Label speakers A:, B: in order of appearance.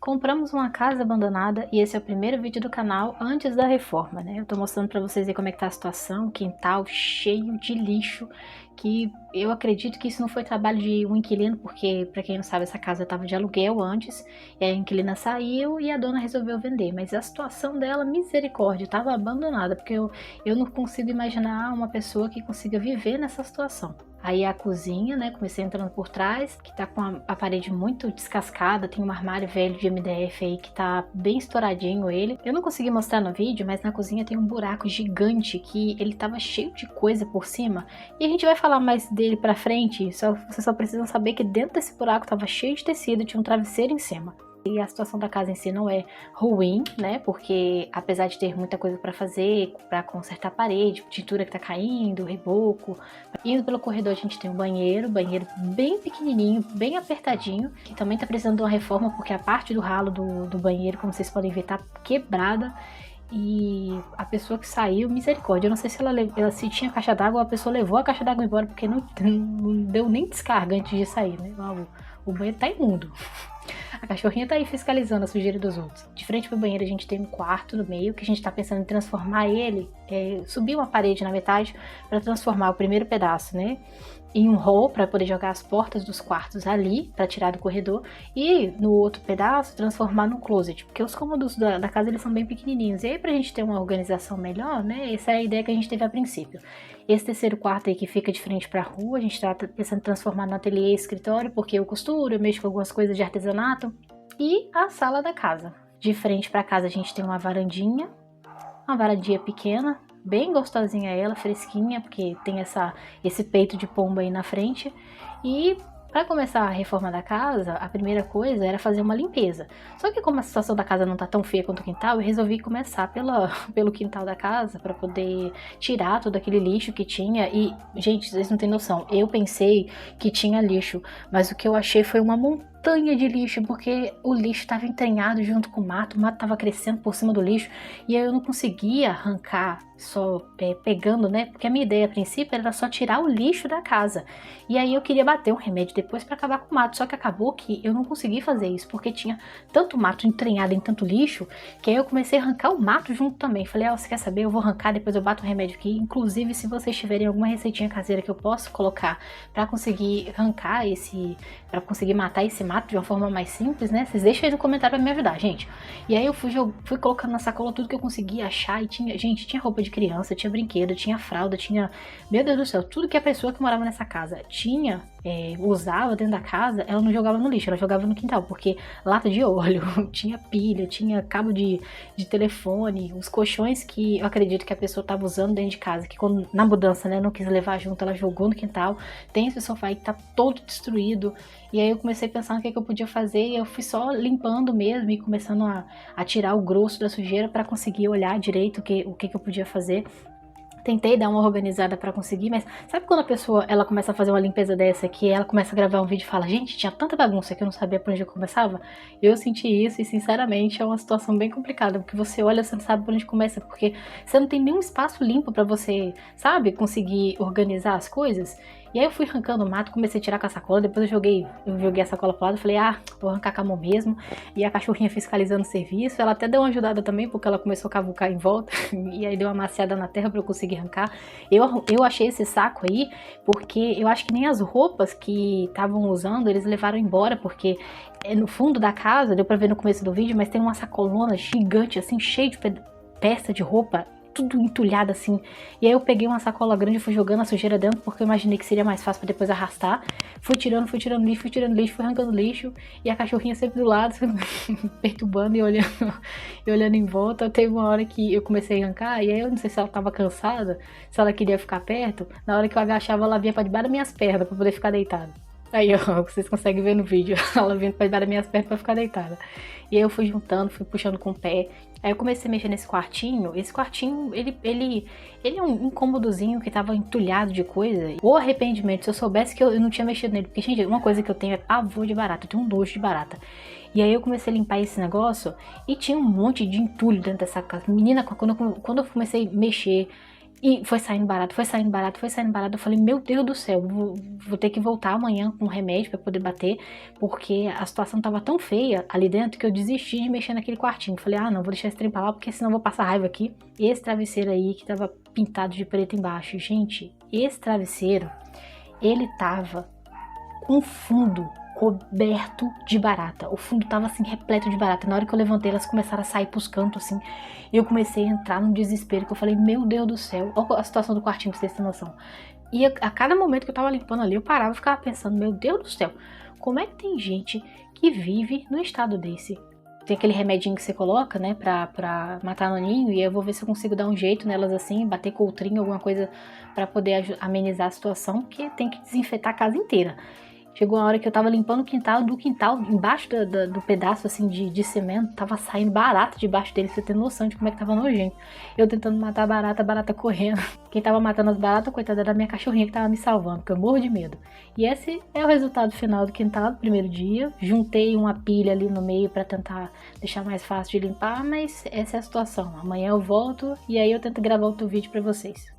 A: Compramos uma casa abandonada e esse é o primeiro vídeo do canal antes da reforma, né? Eu tô mostrando pra vocês aí como é que tá a situação, quintal cheio de lixo, que eu acredito que isso não foi trabalho de um inquilino, porque, pra quem não sabe, essa casa tava de aluguel antes, e a inquilina saiu e a dona resolveu vender, mas a situação dela, misericórdia, tava abandonada, porque eu não consigo imaginar uma pessoa que consiga viver nessa situação. Aí a cozinha, né, comecei entrando por trás, que tá com a parede muito descascada, tem um armário velho de MDF aí que tá bem estouradinho ele. Eu não consegui mostrar no vídeo, mas na cozinha tem um buraco gigante que ele tava cheio de coisa por cima. E a gente vai falar mais dele pra frente, vocês só precisam saber que dentro desse buraco tava cheio de tecido, tinha um travesseiro em cima. E a situação da casa em si não é ruim, né? Porque apesar de ter muita coisa para fazer, para consertar a parede, tintura que tá caindo, reboco. Indo pelo corredor a gente tem um banheiro bem pequenininho, bem apertadinho, que também tá precisando de uma reforma porque a parte do ralo do banheiro, como vocês podem ver, tá quebrada. E a pessoa que saiu, misericórdia, eu não sei se ela se tinha caixa d'água, a pessoa levou a caixa d'água embora porque não deu nem descarga antes de sair, né? O banheiro tá imundo. A cachorrinha tá aí fiscalizando a sujeira dos outros. De frente pro banheiro a gente tem um quarto no meio, que a gente tá pensando em transformar ele, subir uma parede na metade para transformar o primeiro pedaço, né, em um hall para poder jogar as portas dos quartos ali, para tirar do corredor, e no outro pedaço transformar no closet, porque os cômodos da casa eles são bem pequenininhos, e aí pra gente ter uma organização melhor, né, essa é a ideia que a gente teve a princípio. Esse terceiro quarto aí que fica de frente pra rua, a gente tá pensando em transformar no ateliê e escritório, porque eu costuro, eu mexo com algumas coisas de artesanato, e a sala da casa. De frente pra casa a gente tem uma varandinha pequena, bem gostosinha ela, fresquinha, porque tem esse peito de pomba aí na frente. E para começar a reforma da casa, a primeira coisa era fazer uma limpeza. Só que como a situação da casa não tá tão feia quanto o quintal, eu resolvi começar pelo quintal da casa para poder tirar todo aquele lixo que tinha. E, gente, vocês não têm noção, eu pensei que tinha lixo, mas o que eu achei foi uma montanha de lixo, porque o lixo estava entranhado junto com o mato estava crescendo por cima do lixo, e aí eu não conseguia arrancar só pegando, né, porque a minha ideia a princípio era só tirar o lixo da casa, e aí eu queria bater um remédio depois para acabar com o mato, só que acabou que eu não consegui fazer isso, porque tinha tanto mato entranhado em tanto lixo, que aí eu comecei a arrancar o mato junto também. Falei, você quer saber, eu vou arrancar, depois eu bato o remédio aqui. Inclusive, se vocês tiverem alguma receitinha caseira que eu possa colocar para conseguir arrancar para conseguir matar esse mato de uma forma mais simples, né? Vocês deixam aí no comentário para me ajudar, gente. E aí eu fui colocando na sacola tudo que eu conseguia achar, e tinha roupa de criança, tinha brinquedo, tinha fralda, tinha, meu Deus do céu, tudo que a pessoa que morava nessa casa tinha, usava dentro da casa, ela não jogava no lixo, ela jogava no quintal, porque lata de óleo, tinha pilha, tinha cabo de telefone, os colchões que eu acredito que a pessoa estava usando dentro de casa, que quando, na mudança, né, não quis levar junto, ela jogou no quintal. Tem esse sofá aí que tá todo destruído. E aí eu comecei a pensar no que eu podia fazer, e eu fui só limpando mesmo e começando a tirar o grosso da sujeira para conseguir olhar direito o que eu podia fazer. Tentei dar uma organizada pra conseguir, mas sabe quando a pessoa ela começa a fazer uma limpeza dessa, que ela começa a gravar um vídeo e fala, gente, tinha tanta bagunça que eu não sabia por onde eu começava? Eu senti isso e, sinceramente, é uma situação bem complicada, porque você olha, você não sabe por onde começa, porque você não tem nenhum espaço limpo pra você, sabe, conseguir organizar as coisas. E aí eu fui arrancando o mato, comecei a tirar com a sacola, depois eu joguei a sacola pro lado, falei, vou arrancar com a mão mesmo. E a cachorrinha fiscalizando o serviço, ela até deu uma ajudada também, porque ela começou a cavucar em volta, e aí deu uma amaciada na terra pra eu conseguir arrancar. Eu achei esse saco aí, porque eu acho que nem as roupas que estavam usando, eles levaram embora, porque no fundo da casa, deu pra ver no começo do vídeo, mas tem uma sacolona gigante, assim, cheia de peça de roupa, tudo entulhado assim. E aí eu peguei uma sacola grande e fui jogando a sujeira dentro, porque eu imaginei que seria mais fácil pra depois arrastar. Fui tirando lixo, fui arrancando lixo, e a cachorrinha sempre do lado, perturbando e olhando em volta. Teve uma hora que eu comecei a arrancar, e aí eu não sei se ela tava cansada, se ela queria ficar perto. Na hora que eu agachava, ela vinha pra debaixo das minhas pernas pra poder ficar deitada. Aí, ó, vocês conseguem ver no vídeo, ela vindo pra debaixo das minhas pernas pra ficar deitada. E aí eu fui juntando, fui puxando com o pé. Aí eu comecei a mexer nesse quartinho. Esse quartinho, ele é um incômodozinho que tava entulhado de coisa. O arrependimento, se eu soubesse que eu não tinha mexido nele. Porque, gente, uma coisa que eu tenho é pavor de barata. Eu tenho um nojo de barata. E aí eu comecei a limpar esse negócio e tinha um monte de entulho dentro dessa casa. Menina, quando eu comecei a mexer, E foi saindo barato, foi saindo barato, foi saindo barato. Eu falei, meu Deus do céu, vou ter que voltar amanhã com remédio pra poder bater, porque a situação tava tão feia ali dentro que eu desisti de mexer naquele quartinho. Falei, ah, não, vou deixar esse trem pra lá, porque senão eu vou passar raiva aqui. Esse travesseiro aí que tava pintado de preto embaixo. Gente, esse travesseiro, ele tava com fundo coberto de barata. O fundo tava assim repleto de barata. Na hora que eu levantei, elas começaram a sair pros cantos assim. E eu comecei a entrar num desespero que eu falei, meu Deus do céu. Olha a situação do quartinho pra vocês terem noção. E a cada momento que eu tava limpando ali, eu parava e ficava pensando, meu Deus do céu, como é que tem gente que vive num estado desse? Tem aquele remedinho que você coloca, né, pra matar no ninho, e eu vou ver se eu consigo dar um jeito nelas assim, bater coutrinho, alguma coisa pra poder amenizar a situação, porque tem que desinfetar a casa inteira. Chegou uma hora que eu tava limpando o quintal, do quintal, embaixo do pedaço assim de cimento, tava saindo barata debaixo dele, você tem noção de como é que tava nojento. Eu tentando matar a barata correndo. Quem tava matando as baratas, coitada, era a minha cachorrinha que tava me salvando, porque eu morro de medo. E esse é o resultado final do quintal do primeiro dia. Juntei uma pilha ali no meio pra tentar deixar mais fácil de limpar, mas essa é a situação. Amanhã eu volto e aí eu tento gravar outro vídeo pra vocês.